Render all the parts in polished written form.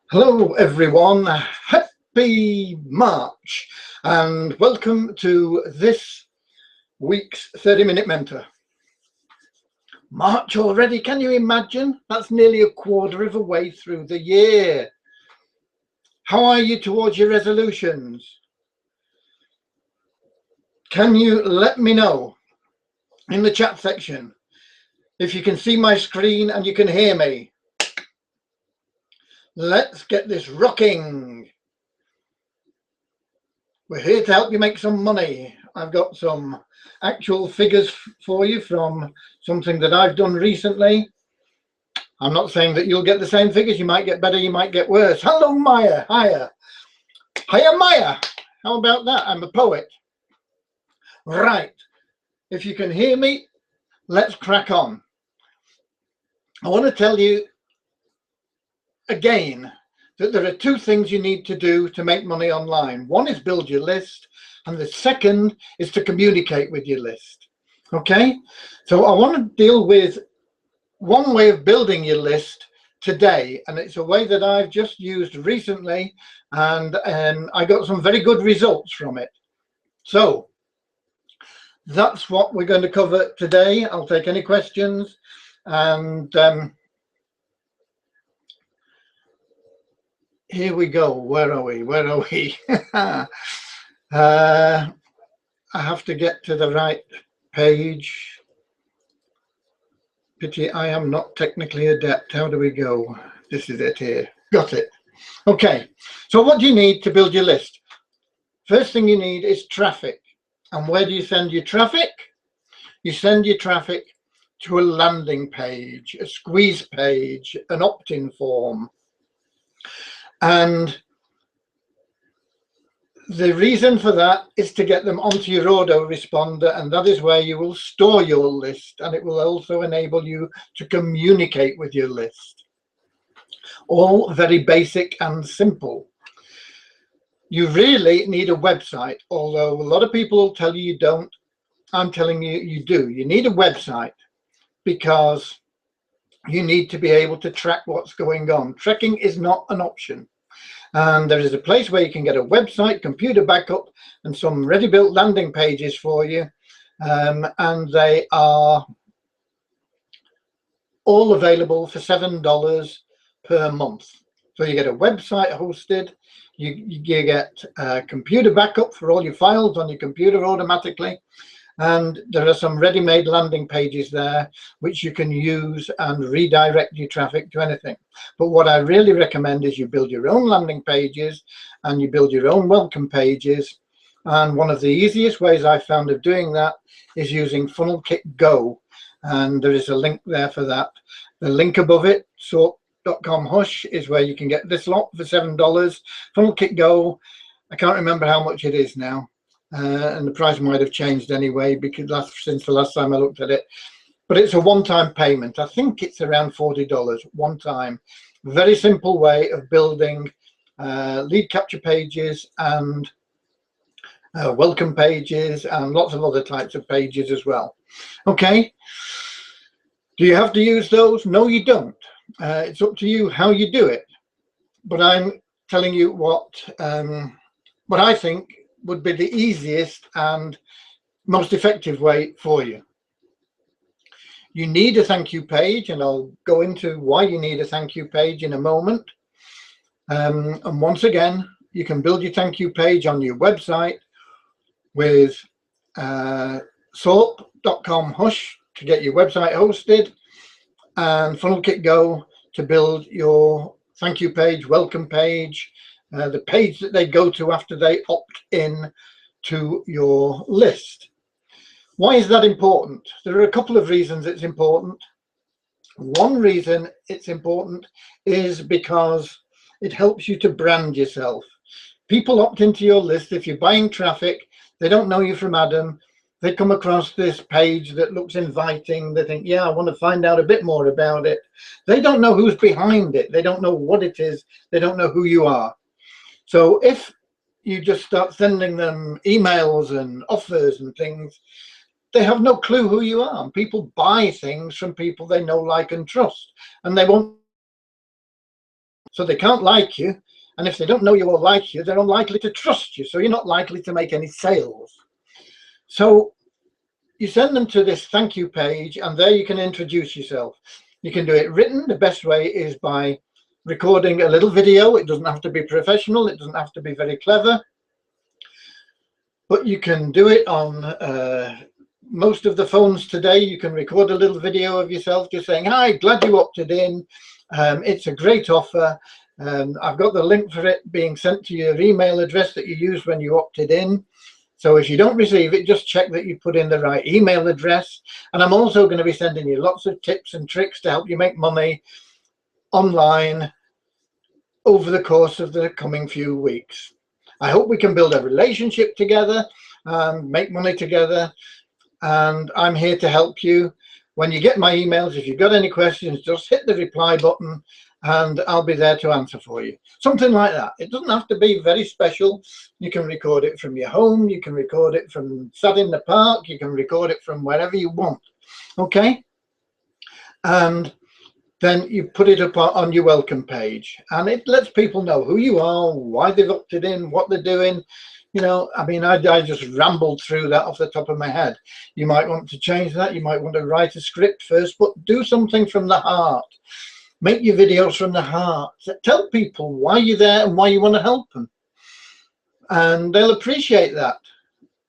Hello everyone, happy March and welcome to this week's 30-minute mentor. March already, can you imagine? That's nearly a quarter of a way through the year. How are you towards your resolutions? Can you let me know in the chat section if you can see my screen and you can hear me? Let's get this rocking. We're here to help you make some money. I've got some actual figures for you from something that I've done recently. I'm not saying that you'll get the same figures. You might get better, you might get worse. Hello, Maya. Hiya. Hiya, Maya. How about that? I'm a poet. Right. If you can hear me, let's crack on. I want to tell you again that there are two things you need to do to make money online. One is build your list, and the second is to communicate with your list. Okay, so I want to deal with one way of building your list today, and it's a way that I've just used recently, and I got some very good results from it. So that's what we're going to cover today. I'll take any questions, and here we go. Where are we? I have to get to the right page. Pity I am not technically adept. How do we go? This is it here. Got it. Okay, so what do you need to build your list? First thing you need is traffic. And where do you send your traffic? You send your traffic to a landing page, a squeeze page, an opt-in form. And the reason for that is to get them onto your autoresponder, and that is where you will store your list, and it will also enable you to communicate with your list. All very basic and simple. You really need a website, although a lot of people will tell you you don't. I'm telling you, you do. You need a website because you need to be able to track what's going on. Tracking is not an option. And there is a place where you can get a website, computer backup, and some ready-built landing pages for you. And they are all available for $7 per month. So you get a website hosted, you get a computer backup for all your files on your computer automatically. And there are some ready-made landing pages there which you can use and redirect your traffic to anything. But what I really recommend is you build your own landing pages and you build your own welcome pages. And one of the easiest ways I found of doing that is using Funnelkit Go. And there is a link there for that. The link above it, SOAP.com Hush, is where you can get this lot for $7. Funnelkit Go, I can't remember how much it is now. And the price might have changed anyway because since the last time I looked at it, but it's a one-time payment. I think it's around $40 one time. Very simple way of building lead capture pages and welcome pages and lots of other types of pages as well. Okay, do you have to use those? No, you don't. It's up to you how you do it, but I'm telling you what I think would be the easiest and most effective way for you. You need a thank you page, and I'll go into why you need a thank you page in a moment. And once again, you can build your thank you page on your website with SOAP.com Hush to get your website hosted, and Funnelkit Go to build your thank you page, welcome page, the page that they go to after they opt in to your list. Why is that important? There are a couple of reasons it's important. One reason it's important is because it helps you to brand yourself. People opt into your list. If you're buying traffic, they don't know you from Adam. They come across this page that looks inviting. They think, yeah, I want to find out a bit more about it. They don't know who's behind it. They don't know what it is. They don't know who you are. So if you just start sending them emails and offers and things, they have no clue who you are. People buy things from people they know, like, and trust, and they won't. So they can't like you, and if they don't know you or like you, they're unlikely to trust you. So you're not likely to make any sales. So you send them to this thank you page, and there you can introduce yourself. You can do it written. The best way is by recording a little video. It doesn't have to be professional. It doesn't have to be very clever. But you can do it on most of the phones today. You can record a little video of yourself just saying, "Hi, glad you opted in. It's a great offer. I've got the link for it being sent to your email address that you used when you opted in. So if you don't receive it, just check that you put in the right email address. And I'm also going to be sending you lots of tips and tricks to help you make money online over the course of the coming few weeks. I hope we can build a relationship together and make money together. And I'm here to help you. When you get my emails, if you've got any questions, just hit the reply button and I'll be there to answer for you." Something like that. It doesn't have to be very special. You can record it from your home. You can record it from sat in the park. You can record it from wherever you want. Okay? And then you put it up on your welcome page, and it lets people know who you are, why they've opted in, what they're doing. You know, I mean, I just rambled through that off the top of my head. You might want to change that. You might want to write a script first, but do something from the heart. Make your videos from the heart. Tell people why you're there and why you want to help them. And they'll appreciate that.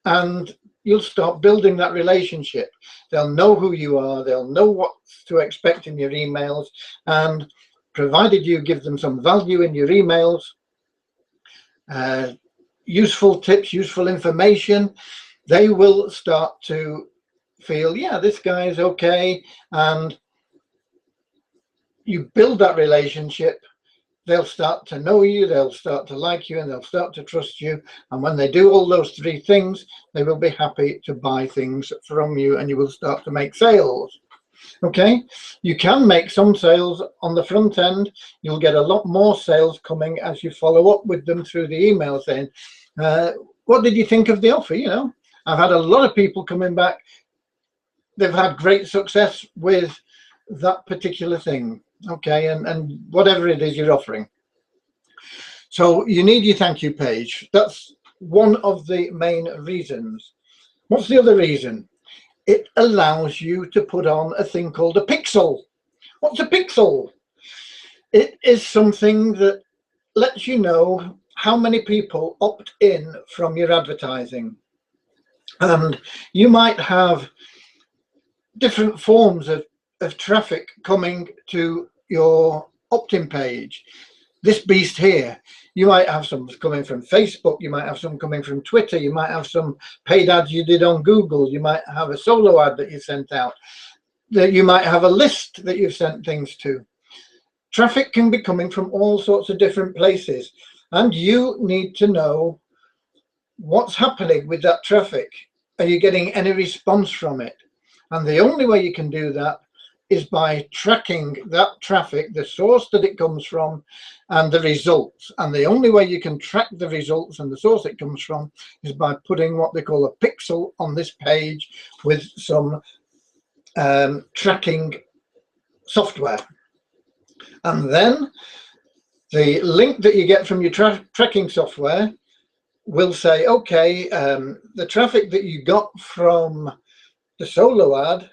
And you'll start building that relationship. They'll know who you are. They'll know what to expect in your emails. And provided you give them some value in your emails, useful tips, useful information, they will start to feel, yeah, this guy is okay. And you build that relationship, they'll start to know you, they'll start to like you, and they'll start to trust you. And when they do all those three things, they will be happy to buy things from you, and you will start to make sales. Okay, you can make some sales on the front end. You'll get a lot more sales coming as you follow up with them through the email saying, what did you think of the offer? You know, I've had a lot of people coming back. They've had great success with that particular thing. Okay, and whatever it is you're offering. So you need your thank you page. That's one of the main reasons. What's the other reason? It allows you to put on a thing called a pixel. What's a pixel? It is something that lets you know how many people opt in from your advertising. And you might have different forms of traffic coming to your opt-in page. This beast here, you might have some coming from Facebook, you might have some coming from Twitter, you might have some paid ads you did on Google, you might have a solo ad that you sent out, that you might have a list that you've sent things to. Traffic can be coming from all sorts of different places, and you need to know what's happening with that traffic. Are you getting any response from it? And the only way you can do that is by tracking that traffic, the source that it comes from, and the results. And the only way you can track the results and the source it comes from is by putting what they call a pixel on this page with some tracking software. And then the link that you get from your tracking software will say, okay, the traffic that you got from the solo ad,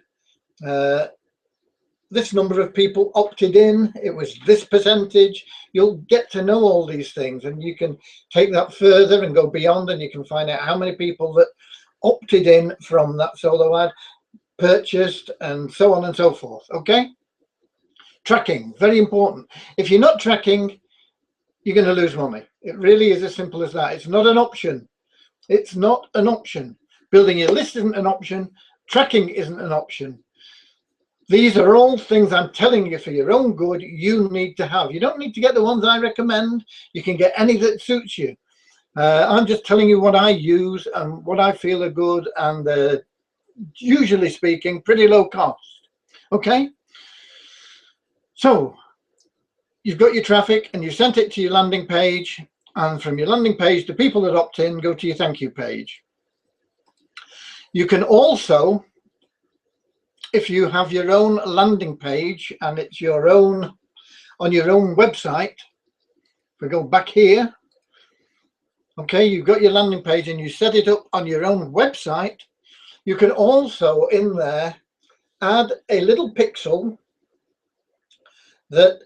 this number of people opted in, it was this percentage. You'll get to know all these things, and you can take that further and go beyond, and you can find out how many people that opted in from that solo ad purchased, and so on and so forth. Okay, tracking, very important. If you're not tracking, you're going to lose money. It really is as simple as that. It's not an option. It's not an option. Building your list isn't an option. Tracking isn't an option. These are all things I'm telling you for your own good you need to have. You don't need to get the ones I recommend. You can get any that suits you. I'm just telling you what I use and what I feel are good, and usually speaking, pretty low cost. Okay? So you've got your traffic and you sent it to your landing page, and from your landing page, the people that opt in go to your thank you page. You can also, if you have your own landing page and it's your own, on your own website, if we go back here, okay, you've got your landing page and you set it up on your own website, you can also in there add a little pixel that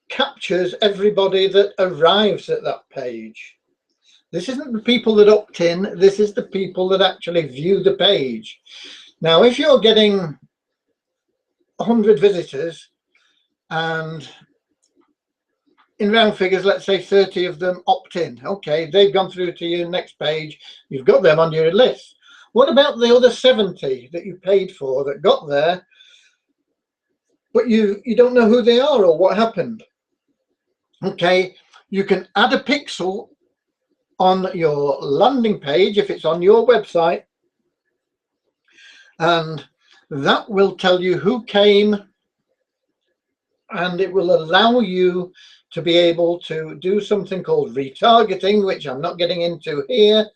captures everybody that arrives at that page. This isn't the people that opt in, this is the people that actually view the page. Now, if you're getting 100 visitors and in round figures, let's say 30 of them opt in, okay, they've gone through to your next page, you've got them on your list. What about the other 70 that you paid for that got there, but you don't know who they are or what happened? Okay, you can add a pixel on your landing page if it's on your website, and that will tell you who came, and it will allow you to be able to do something called retargeting, which I'm not getting into here,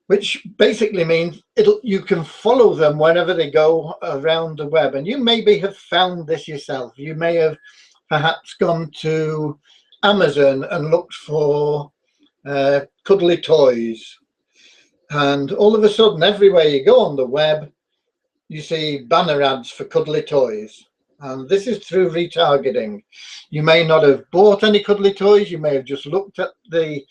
which basically means you can follow them wherever they go around the web. And you maybe have found this yourself. You may have perhaps gone to Amazon and looked for cuddly toys, and all of a sudden everywhere you go on the web you see banner ads for cuddly toys, and this is through retargeting. You may not have bought any cuddly toys, you may have just looked at the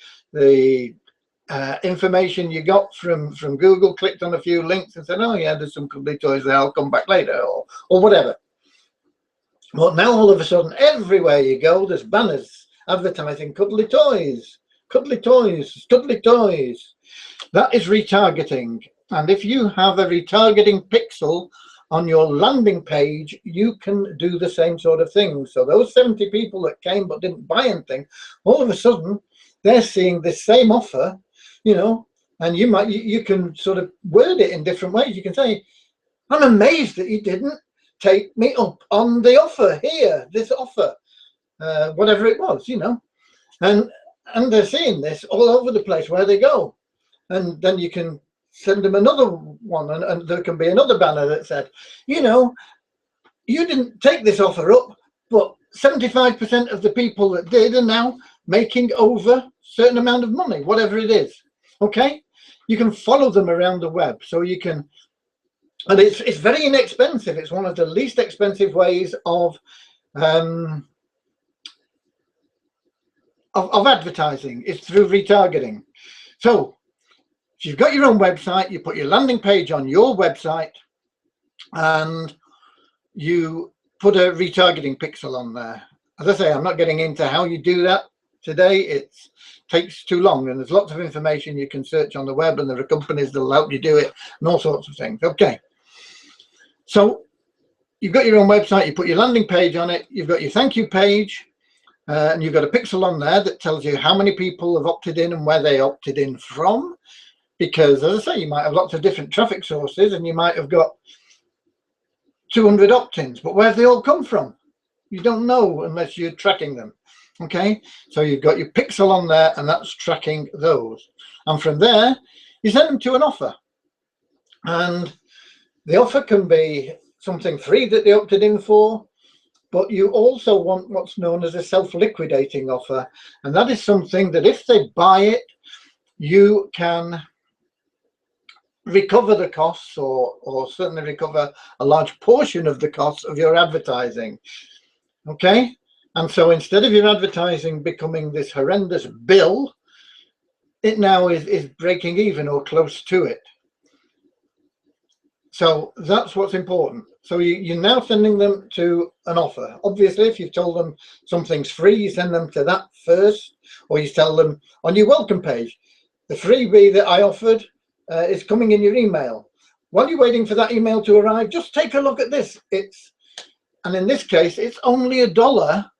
information you got from Google, clicked on a few links and said, oh yeah, there's some cuddly toys there, I'll come back later, or whatever. Well, now all of a sudden everywhere you go there's banners advertising cuddly toys, cuddly toys, cuddly toys. That is retargeting. And if you have a retargeting pixel on your landing page, you can do the same sort of thing. So those 70 people that came but didn't buy anything, all of a sudden they're seeing the same offer, you know, and you can sort of word it in different ways. You can say, I'm amazed that you didn't take me up on the offer here, this offer, whatever it was, you know, and they're seeing this all over the place where they go. And then you can send them another one, and there can be another banner that said, you know, you didn't take this offer up, but 75% of the people that did are now making over a certain amount of money, whatever it is. Okay, you can follow them around the web, so you can, and it's very inexpensive. It's one of the least expensive ways of advertising. It's through retargeting. So if you've got your own website, you put your landing page on your website and you put a retargeting pixel on there. As I say, I'm not getting into how you do that today. It takes too long, and there's lots of information you can search on the web, and there are companies that will help you do it and all sorts of things. Okay, so you've got your own website, you put your landing page on it, you've got your thank you page, and you've got a pixel on there that tells you how many people have opted in and where they opted in from. Because, as I say, you might have lots of different traffic sources and you might have got 200 opt-ins, but where have they all come from? You don't know unless you're tracking them. Okay, so you've got your pixel on there and that's tracking those. And from there, you send them to an offer. And the offer can be something free that they opted in for, but you also want what's known as a self-liquidating offer. And that is something that if they buy it, you can recover the costs, or certainly recover a large portion of the costs of your advertising. Okay, and so instead of your advertising becoming this horrendous bill, it now is breaking even or close to it. So that's what's important. So you're now sending them to an offer. Obviously, if you've told them something's free, you send them to that first, or you tell them on your welcome page, the freebie that I offered is coming in your email. While you're waiting for that email to arrive, just take a look at this. And in this case, it's only $1,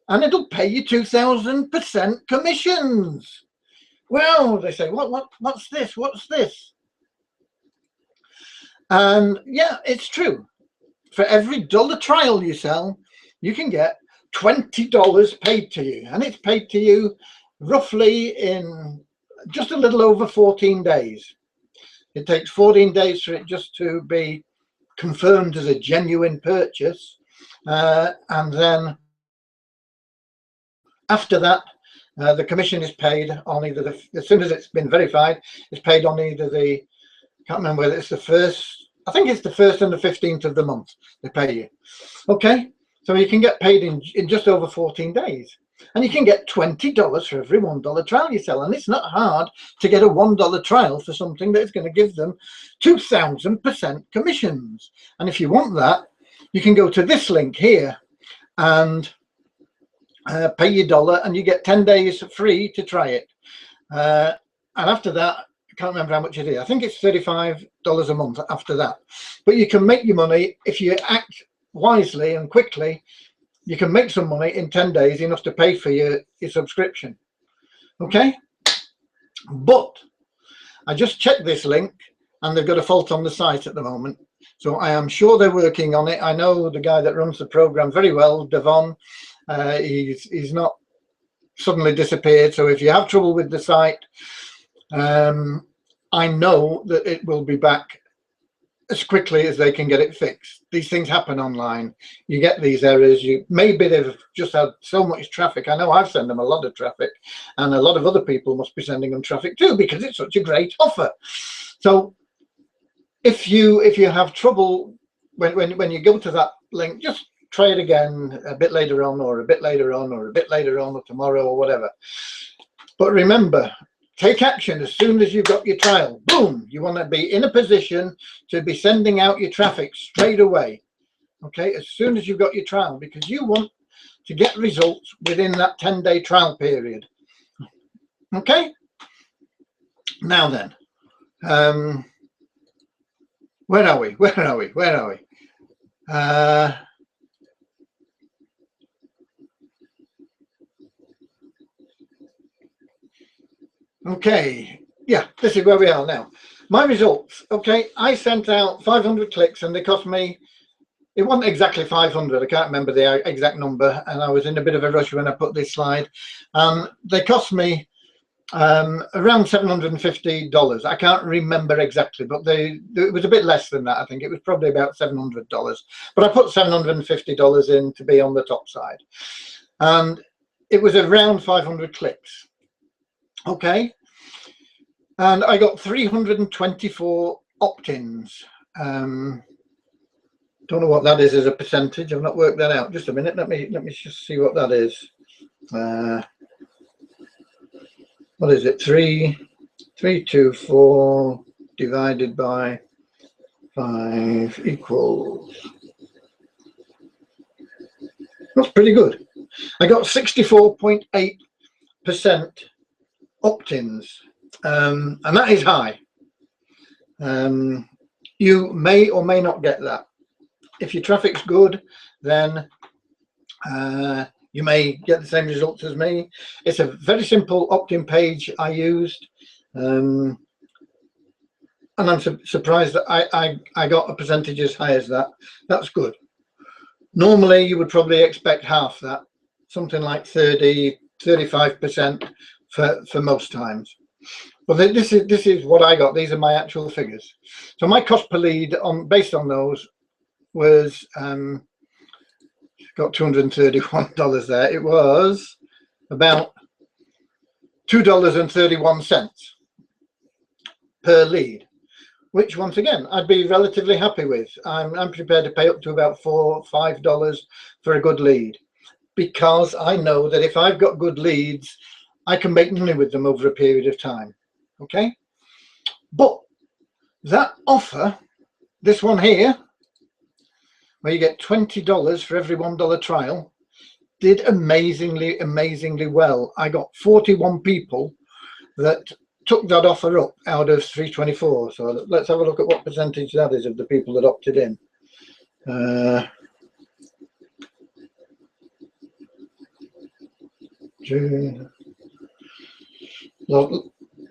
and it'll pay you 2,000% commissions. Well, they say, what's this? What's this? And yeah, it's true. For every $1 trial you sell, you can get $20 paid to you, and it's paid to you roughly in just a little over 14 days. It takes 14 days for it just to be confirmed as a genuine purchase, and then after that the commission is paid on either as soon as it's been verified, it's paid on either the, can't remember whether it's the first, I think it's the 1st and the 15th of the month they pay you. Okay, so you can get paid in just over 14 days, and you can get $20 for every $1 trial you sell. And it's not hard to get a $1 trial for something that is going to give them 2,000% commissions. And if you want that, you can go to this link here and pay your $1 and you get 10 days free to try it. And after that, I can't remember how much it is. I think it's $35 a month after that. But you can make your money if you act wisely and quickly. You can make some money in 10 days, enough to pay for your subscription. Okay, but I just checked this link and they've got a fault on the site at the moment, so I am sure they're working on it. I know the guy that runs the program very well, Devon. He's not suddenly disappeared, so if you have trouble with the site, I know that it will be back as quickly as they can get it fixed. These things happen online. You get these errors. Maybe they've just had so much traffic. I know I've sent them a lot of traffic, and a lot of other people must be sending them traffic too, because it's such a great offer. So if you have trouble when you go to that link, just try it again a bit later on, or a bit later on, or a bit later on, or tomorrow, or whatever. But remember, take action as soon as you've got your trial. Boom! You want to be in a position to be sending out your traffic straight away. Okay, as soon as you've got your trial, because you want to get results within that 10-day trial period. Okay. Now then, where are we? Okay, yeah, this is where we are now. My results. Okay, I sent out 500 clicks and they cost me, it wasn't exactly 500, I can't remember the exact number, and I was in a bit of a rush when I put this slide. They cost me around $750. I can't remember exactly, but it was a bit less than that. I think it was probably about $700, but I put $750 in to be on the top side, and it was around 500 clicks. Okay, and I got 324 opt-ins. Don't know what that is as a percentage. I've not worked that out. Just a minute. Let me just see what that is. What is it? 324 divided by 5 equals. That's pretty good. I got 64.8% opt-ins, and that is high. You may or may not get that. If your traffic's good, then you may get the same results as me. It's a very simple opt-in page I used, and I'm surprised that I got a percentage as high as that. That's good. Normally you would probably expect half that, something like 30-35% for most times. But this is what I got. These are my actual figures. So my cost per lead based on those was got $231 there. It was about $2.31 per lead, which once again I'd be relatively happy with. I'm prepared to pay up to about $4 or $5 for a good lead, because I know that if I've got good leads, I can make money with them over a period of time. Okay, but that offer, this one here, where you get $20 for every $1 trial, did amazingly well. I got 41 people that took that offer up out of 324. So let's have a look at what percentage that is of the people that opted in.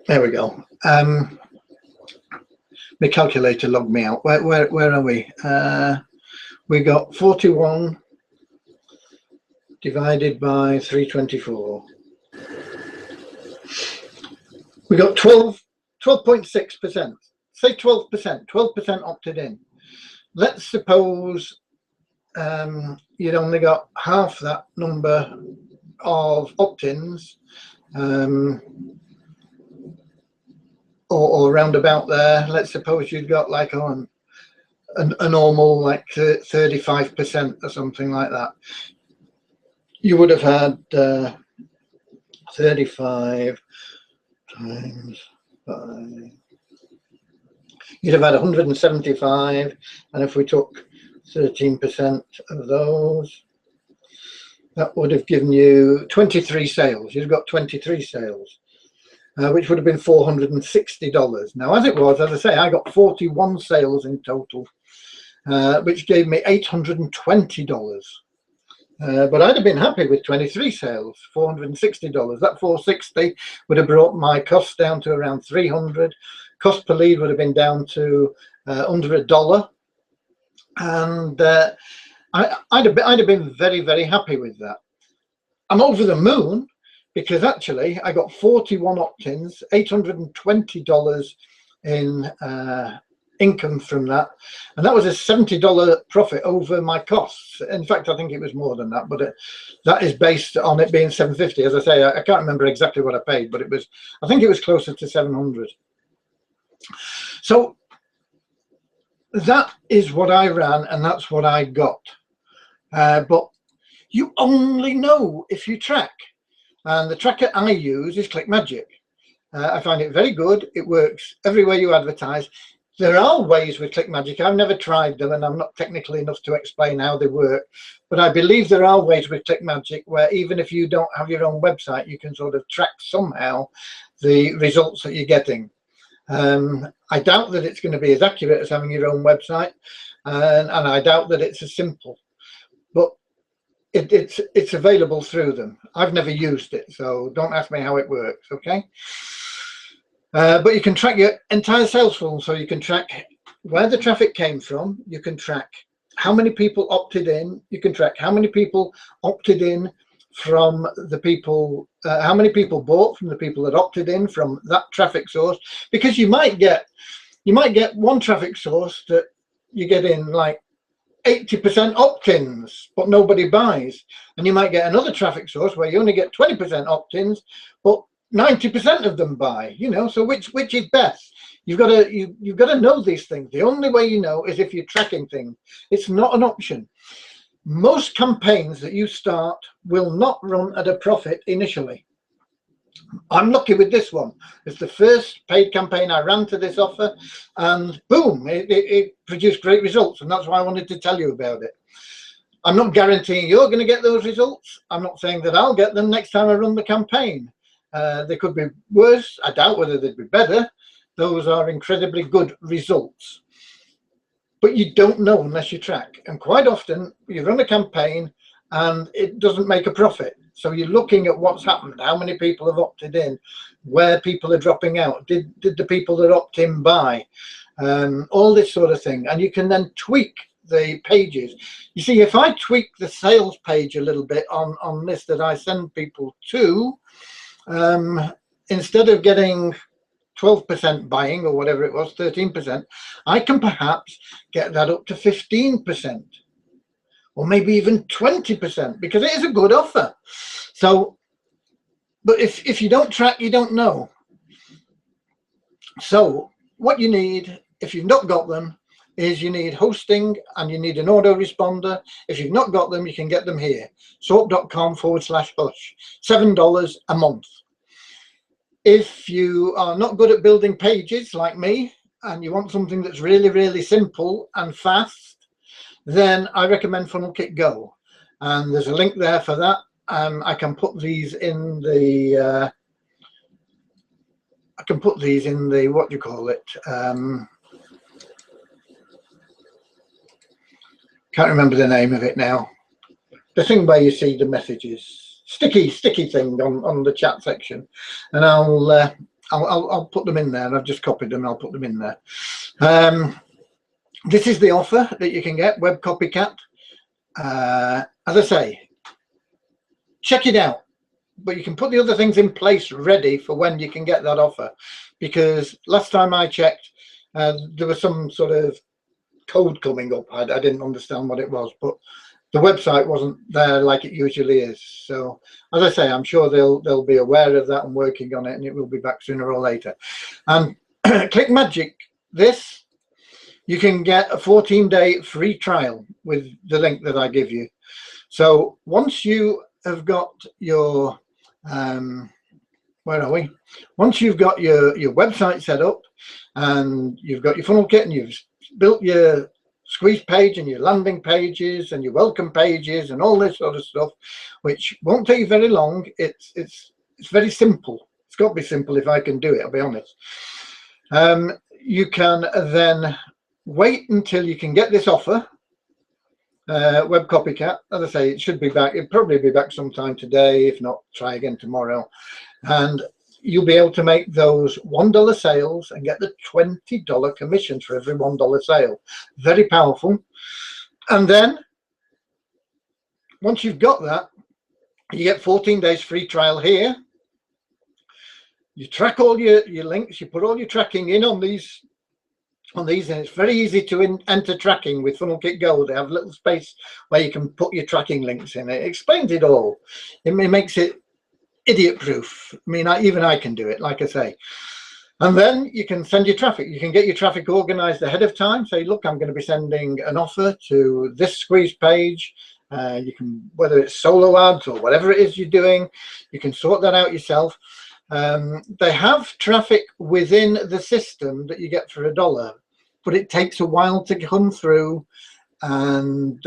There we go. My calculator logged me out. Where are we? We got 41 divided by 324. We got 12.6%. say 12% opted in. Let's suppose you'd only got half that number of opt-ins, or round about there. Let's suppose you'd got like a normal like 35% or something like that. You would have had 35 times 5. You'd have had 175, and if we took 13% of those, that would have given you 23 sales. You've got 23 sales, which would have been $460. Now, as it was, as I say, I got 41 sales in total, which gave me $820. But I'd have been happy with 23 sales, $460. That $460 would have brought my costs down to around $300. Cost per lead would have been down to under $1, and I'd have been very, very happy with that. I'm over the moon because actually I got 41 opt-ins, $820 in income from that, and that was a $70 profit over my costs. In fact, I think it was more than that, but that is based on it being $750. As I say, I can't remember exactly what I paid, but I think it was closer to $700. So that is what I ran, and that's what I got. But you only know if you track, and the tracker I use is ClickMagick. I find it very good. It works everywhere you advertise. There are ways with ClickMagick. I've never tried them, and I'm not technical enough to explain how they work, but I believe there are ways with ClickMagick where even if you don't have your own website, you can sort of track somehow the results that you're getting. I doubt that it's going to be as accurate as having your own website, and I doubt that it's as simple, but it's available through them. I've never used it, so don't ask me how it works, okay? But you can track your entire sales funnel, so you can track where the traffic came from, you can track how many people opted in, you can track how many people opted in from the people, how many people bought from the people that opted in from that traffic source, because you might get one traffic source that you get in like 80% opt-ins but nobody buys, and you might get another traffic source where you only get 20% opt-ins but 90% of them buy, you know. So which is best? You've got to know these things. The only way you know is if you're tracking things. It's not an option. Most campaigns that you start will not run at a profit initially. I'm lucky with this one. It's the first paid campaign I ran to this offer, and boom, it produced great results, and that's why I wanted to tell you about it. I'm not guaranteeing you're going to get those results. I'm not saying that I'll get them next time I run the campaign. They could be worse. I doubt whether they'd be better. Those are incredibly good results. But you don't know unless you track. And quite often you run a campaign and it doesn't make a profit. So you're looking at what's happened, how many people have opted in, where people are dropping out, did the people that opt in buy, all this sort of thing. And you can then tweak the pages. You see, if I tweak the sales page a little bit on this that I send people to, instead of getting 12% buying or whatever it was, 13%, I can perhaps get that up to 15% or maybe even 20%, because it is a good offer. So, but if you don't track, you don't know. So what you need, if you've not got them, is you need hosting and you need an autoresponder. If you've not got them, you can get them here. Soap.com/hush, $7 a month. If you are not good at building pages like me and you want something that's really, really simple and fast, then I recommend Funnelkit Go. And there's a link there for that. I can put these in the, what do you call it? Can't remember the name of it now. The thing where you see the messages. Sticky thing on the chat section, and I'll put them in there, and I've just copied them. I'll put them in there. This is the offer that you can get, Web Copycat. As I say, check it out, but you can put the other things in place ready for when you can get that offer, because last time I checked, There was some sort of code coming up. I didn't understand what it was, but the website wasn't there like it usually is. So as I say, I'm sure they'll be aware of that and working on it, and it will be back sooner or later. And ClickMagick, this, you can get a 14-day free trial with the link that I give you. So once you have got your where are we? Once you've got your website set up and you've got your funnel kit and you've built your squeeze page and your landing pages and your welcome pages and all this sort of stuff, which won't take you very long. It's very simple. It's got to be simple if I can do it, I'll be honest. You can then wait until you can get this offer. Web Copycat, as I say, it should be back. It'll probably be back sometime today. If not, try again tomorrow. And you'll be able to make those $1 sales and get the $20 commissions for every $1 sale. Very powerful. And then once you've got that, you get 14 days free trial here. You track all your links, you put all your tracking in on these, and it's very easy to enter tracking with FunnelKit Go. They have a little space where you can put your tracking links in. It explains it all. It makes it idiot proof. I mean, even I can do it, like I say. And then you can send your traffic. You can get your traffic organized ahead of time. Say, look, I'm going to be sending an offer to this squeeze page. You can, whether it's solo ads or whatever it is you're doing, you can sort that out yourself. They have traffic within the system that you get for $1, but it takes a while to come through. And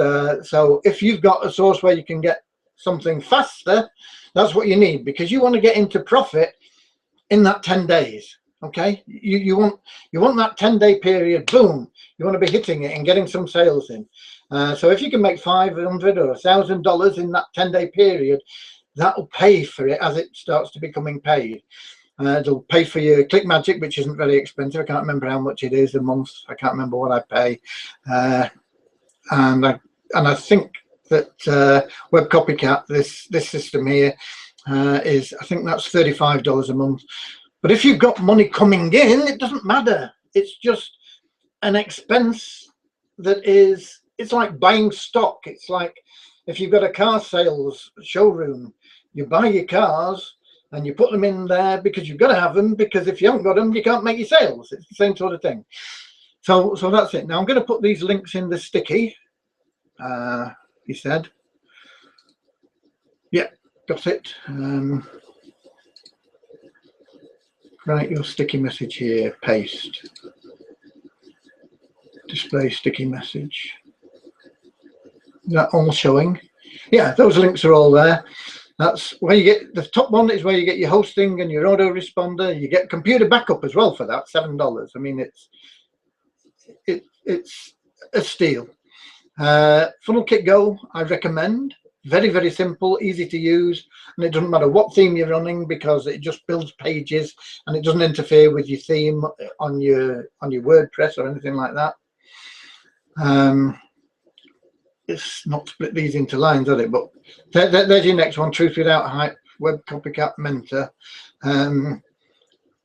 so if you've got a source where you can get something faster, that's what you need, because you want to get into profit in that 10 days. Okay, you want that 10-day period, boom, you want to be hitting it and getting some sales in. So if you can make $500 or $1,000 in that 10-day period, that'll pay for it as it starts to becoming paid. It'll pay for your ClickMagick, which isn't very expensive. I can't remember how much it is a month. I can't remember what I pay. And I think that Web Copycat, this system here, is, I think that's $35 a month. But if you've got money coming in, it doesn't matter. It's just an expense that is, it's like buying stock. It's like if you've got a car sales showroom, you buy your cars and you put them in there because you've got to have them, because if you haven't got them, you can't make your sales. It's the same sort of thing. So that's it. Now I'm going to put these links in the sticky. He said, yeah, got it. Write your sticky message here, paste, display sticky message. Is that all showing? Yeah, those links are all there. That's where you get, the top one is where you get your hosting and your autoresponder. You get computer backup as well for that, $7. I mean, it's a steal. FunnelKit Go, I recommend. Very, very simple, easy to use, and it doesn't matter what theme you're running because it just builds pages and it doesn't interfere with your theme on your WordPress or anything like that. It's not split these into lines, is it? But there's your next one. Truth Without Hype, Web Copycat Mentor,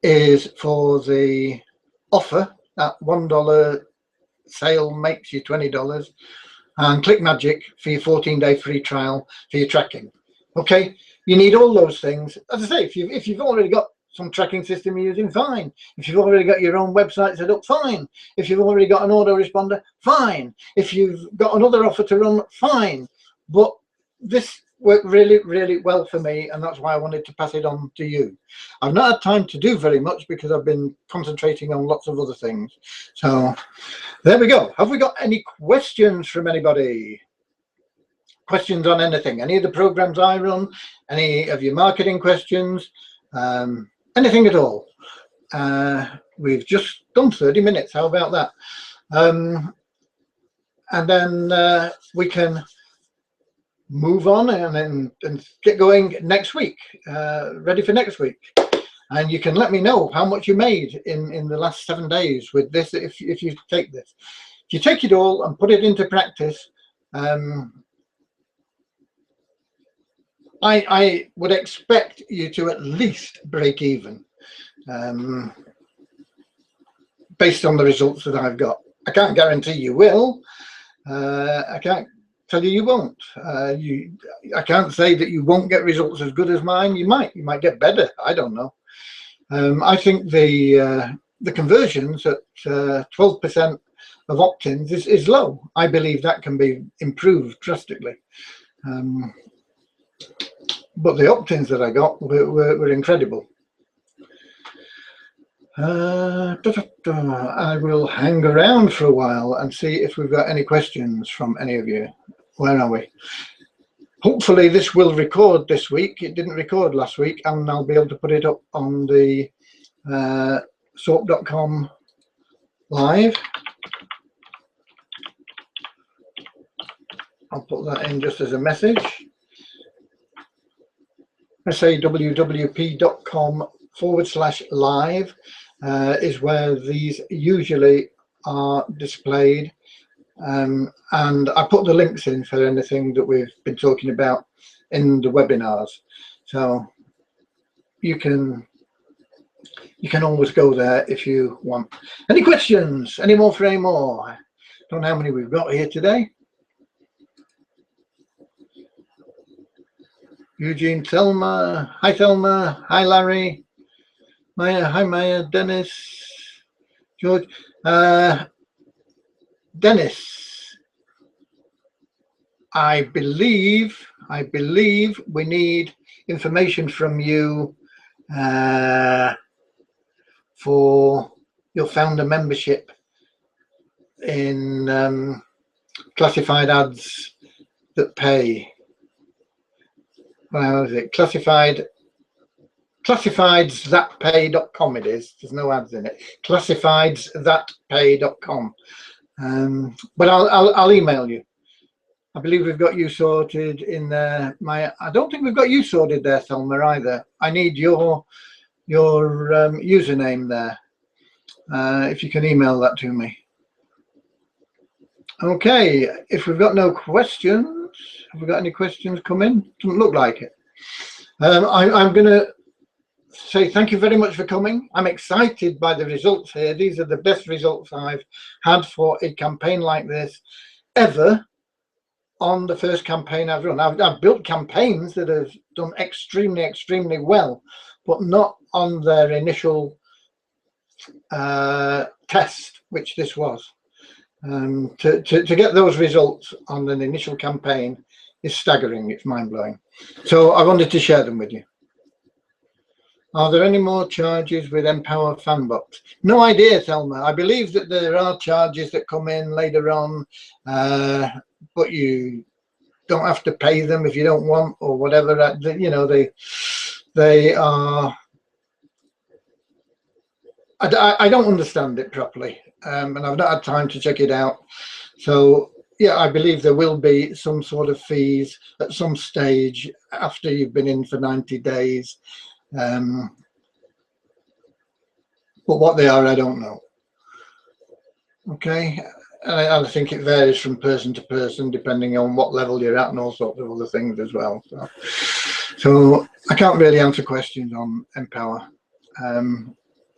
is for the offer. That $1 sale makes you $20. And ClickMagick for your 14-day free trial for your tracking. Okay, you need all those things. As I say, if you've already got some tracking system you're using, fine. If you've already got your own website set up, fine. If you've already got an autoresponder, fine. If you've got another offer to run, fine. But this worked really, really well for me, and that's why I wanted to pass it on to you. I've not had time to do very much because I've been concentrating on lots of other things. So there we go. Have we got any questions from anybody? Questions on anything? Any of the programs I run? Any of your marketing questions? Anything at all? We've just done 30 minutes. How about that? And then we can move on and get going next week, ready for next week. And you can let me know how much you made in the last 7 days with this, if you take this. If you take it all and put it into practice, I would expect you to at least break even. based on the results that I've got. I can't guarantee you will. I can't tell you won't. I can't say that you won't get results as good as mine. You might get better. I don't know. I think the conversions at 12% of opt-ins is low. I believe that can be improved drastically. But the opt-ins that I got were incredible. I will hang around for a while and see if we've got any questions from any of you. Where are we? Hopefully this will record this week. It didn't record last week, and I'll be able to put it up on the soap.com live. I'll put that in just as a message. sawwp.com/live is where these usually are displayed, and I put the links in for anything that we've been talking about in the webinars, so you can always go there if you want. Any questions? Any more for any more? I don't know how many we've got here today. Eugene, Thelma, hi Thelma, hi Larry, Maya, hi Maya, Dennis, George, Dennis, I believe we need information from you for your founder membership in classified ads that pay. How is it? Classifiedsthatpay.com it is. There's no ads in it. Classifiedsthatpay.com. But I'll email you. I believe we've got you sorted in there. I don't think we've got you sorted there, Thelma, either. I need your username there. If you can email that to me. Okay, if we've got no questions, have we got any questions come in? Doesn't look like it. I'm going to say thank you very much for coming. I'm excited by the results here. These are the best results I've had for a campaign like this ever on the first campaign I've run. I've built campaigns that have done extremely well, but not on their initial test, which this was. To get those results on an initial campaign is staggering. It's mind-blowing. So I wanted to share them with you. Are there any more charges with Empower Fanbox? No idea, Thelma. I believe that there are charges that come in later on, but you don't have to pay them if you don't want or whatever. You know, they are. I don't understand it properly, and I've not had time to check it out. So yeah, I believe there will be some sort of fees at some stage after you've been in for 90 days. But what they are, I don't know. Okay, and I think it varies from person to person depending on what level you're at and all sorts of other things as well. So I can't really answer questions on Empower.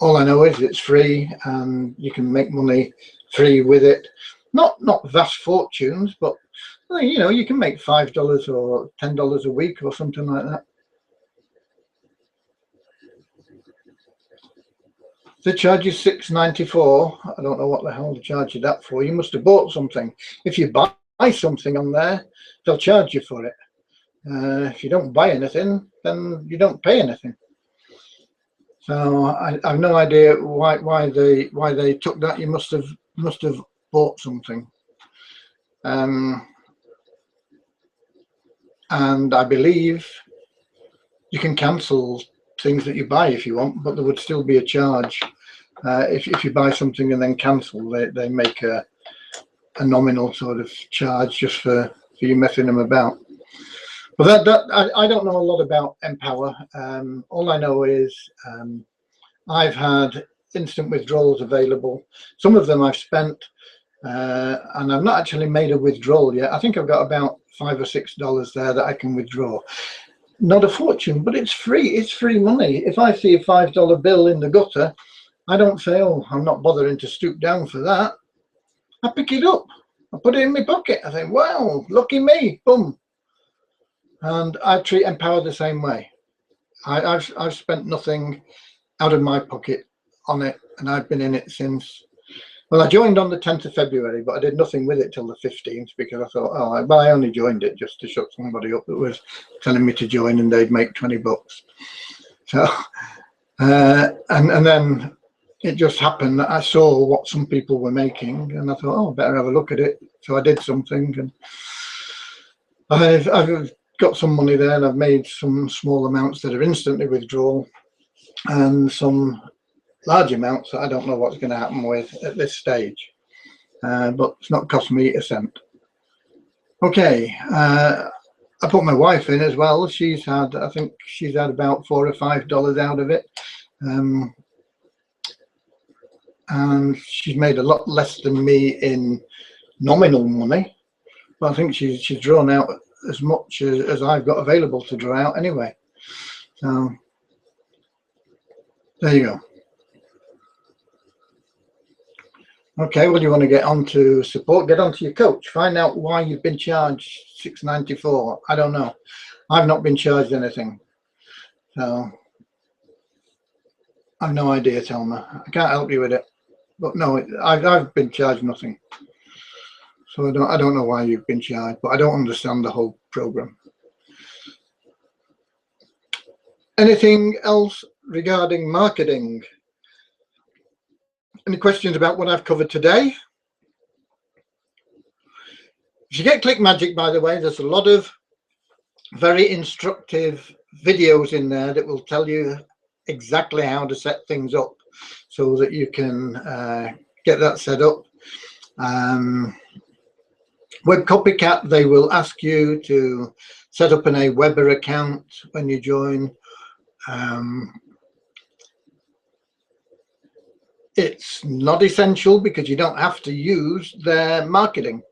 All I know is it's free and you can make money free with it. Not vast fortunes, but you know, you can make $5 or $10 a week or something like that. The charge is $6.94. I don't know what the hell they charge you that for. You must have bought something. If you buy something on there, they'll charge you for it. If you don't buy anything, then you don't pay anything. So I have no idea why they took that. You must have bought something. And I believe you can cancel things that you buy if you want, but there would still be a charge. If you buy something and then cancel, they make a nominal sort of charge just for you messing them about. But I don't know a lot about Empower. All I know is I've had instant withdrawals available. Some of them I've spent, and I've not actually made a withdrawal yet. I think I've got about $5 or $6 there that I can withdraw. Not a fortune, but it's free. It's free money. If I see a $5 bill in the gutter, I don't say, oh, I'm not bothering to stoop down for that. I pick it up, I put it in my pocket. I think, wow, lucky me, boom. And I treat Empower the same way. I've spent nothing out of my pocket on it, and I've been in it since, well, I joined on the 10th of February, but I did nothing with it till the 15th because I thought, oh, well, I only joined it just to shut somebody up that was telling me to join and they'd make 20 bucks. So, and then it just happened that I saw what some people were making and I thought, oh, better have a look at it. So I did something, and I've got some money there, and I've made some small amounts that are instantly withdrawal and some large amounts that I don't know what's going to happen with at this stage, but it's not cost me a cent. Okay, I put my wife in as well. She's had, I think she's had about $4 or $5 out of it, and she's made a lot less than me in nominal money, but I think she's drawn out as much as I've got available to draw out anyway. So there you go. Okay, well, you want to get onto support, get onto your coach, find out why you've been charged $6.94. I don't know. I've not been charged anything, so I've no idea, Thelma. I can't help you with it, but no, I've been charged nothing. So I don't know why you've been charged, but I don't understand the whole program. Anything else regarding marketing? Any questions about what I've covered today? If you get ClickMagick, by the way, there's a lot of very instructive videos in there that will tell you exactly how to set things up so that you can get that set up. Web Copycat, they will ask you to set up an Aweber account when you join. It's not essential because you don't have to use their marketing.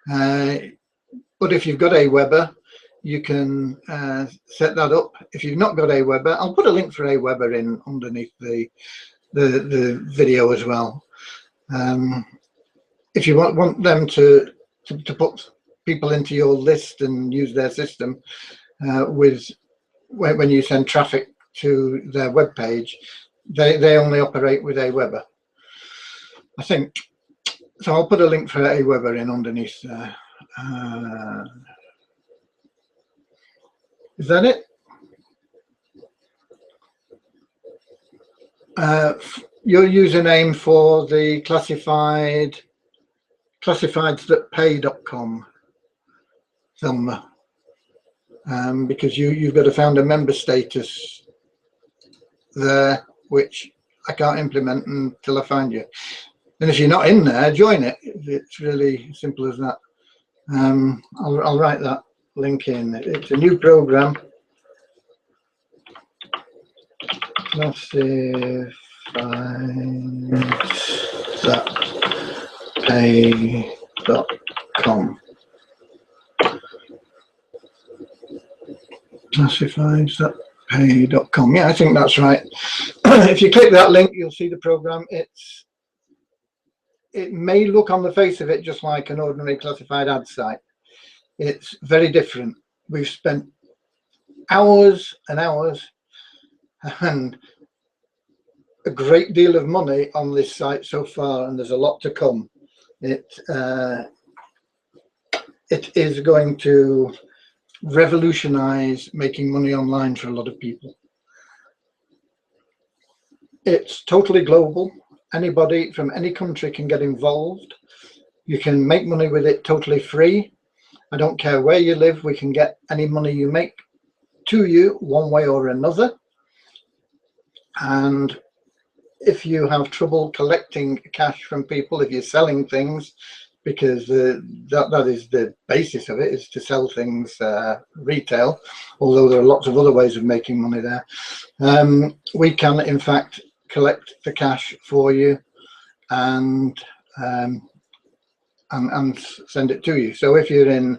But if you've got Aweber, you can set that up. If you've not got Aweber, I'll put a link for Aweber in underneath the video as well. If you want them to put people into your list and use their system when you send traffic to their web page, they only operate with Aweber, I think. So I'll put a link for Aweber in underneath there. Is that it? Your username for the classifiedsthatpay.com, Thelma, because you've got to found a member status there, which I can't implement until I find you. And if you're not in there, join it. It's really simple as that. I'll write that link in. It's a new program. Classifiedsthatpay.com. Classifiedsthatpay.com. Yeah, I think that's right. If you click that link, you'll see the program. It may look on the face of it just like an ordinary classified ad site. It's very different. We've spent hours and hours and a great deal of money on this site so far, and there's a lot to come. It is going to revolutionize making money online for a lot of people. It's totally global. Anybody from any country can get involved. You can make money with it totally free. I don't care where you live, we can get any money you make to you one way or another. And if you have trouble collecting cash from people, if you're selling things, because that is the basis of it, is to sell things retail, although there are lots of other ways of making money there, we can in fact collect the cash for you and send it to you. So if you're in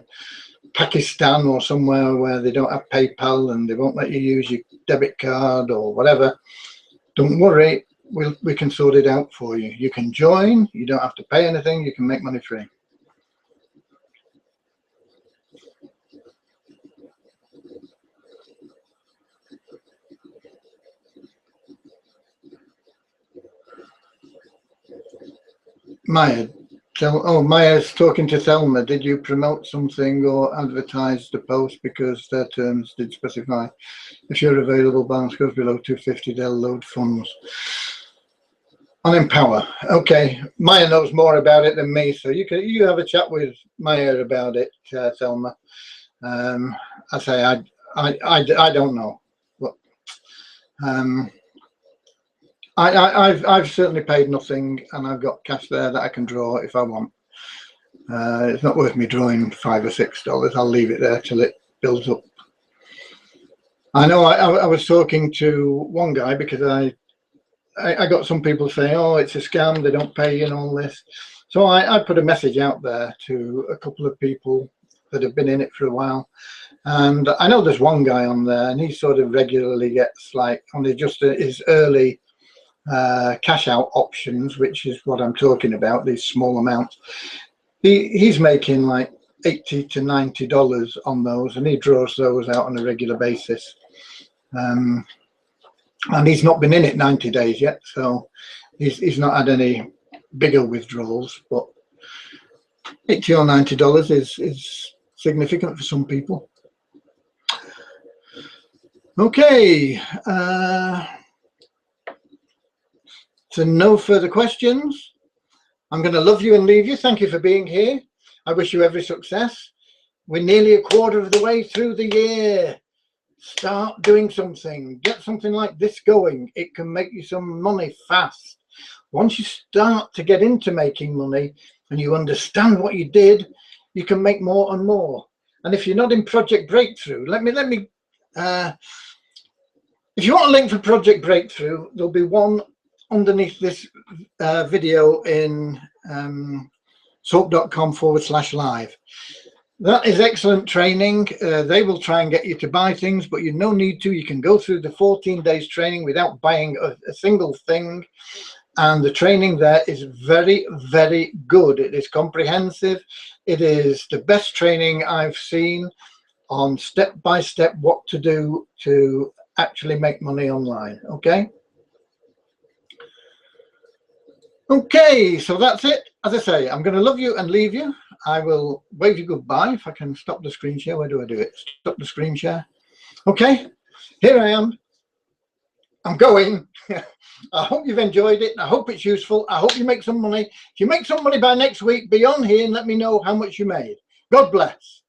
Pakistan or somewhere where they don't have PayPal and they won't let you use your debit card or whatever, don't worry, we can sort it out for you. You can join, you don't have to pay anything, you can make money free. Maya, Maya's talking to Thelma. Did you promote something or advertise the post because their terms did specify if you're available balance goes below 250, they'll load funds on Empower? Okay, Maya knows more about it than me, so you have a chat with Maya about it, Thelma. I say I don't know, but I've certainly paid nothing, and I've got cash there that I can draw if I want. It's not worth me drawing $5 or $6. I'll leave it there till it builds up. I know I was talking to one guy because I got some people saying, oh, it's a scam, they don't pay you and all this. So I put a message out there to a couple of people that have been in it for a while. And I know there's one guy on there, and he sort of regularly gets like only just his early cash out options, which is what I'm talking about, these small amounts. He's making like $80 to $90 on those, and he draws those out on a regular basis. And he's not been in it 90 days yet, so he's not had any bigger withdrawals, but $80 or $90 is significant for some people. Okay, so no further questions. I'm going to love you and leave you. Thank you for being here. I wish you every success. We're nearly a quarter of the way through the year. Start doing something. Get something like this going. It can make you some money fast. Once you start to get into making money and you understand what you did, you can make more and more. And if you're not in Project Breakthrough, let me if you want a link for Project Breakthrough, there'll be one underneath this video in soap.com/live. That is excellent training. They will try and get you to buy things, but you no need to. You can go through the 14 days training without buying a single thing. And the training there is very, very good. It is comprehensive. It is the best training I've seen on step-by-step what to do to actually make money online. Okay. Okay, so that's it. As I say, I'm going to love you and leave you. I will wave you goodbye. If I can stop the screen share, where do I do it? Stop the screen share. Okay, here I am. I'm going. I hope you've enjoyed it. I hope it's useful. I hope you make some money. If you make some money by next week, be on here and let me know how much you made. God bless.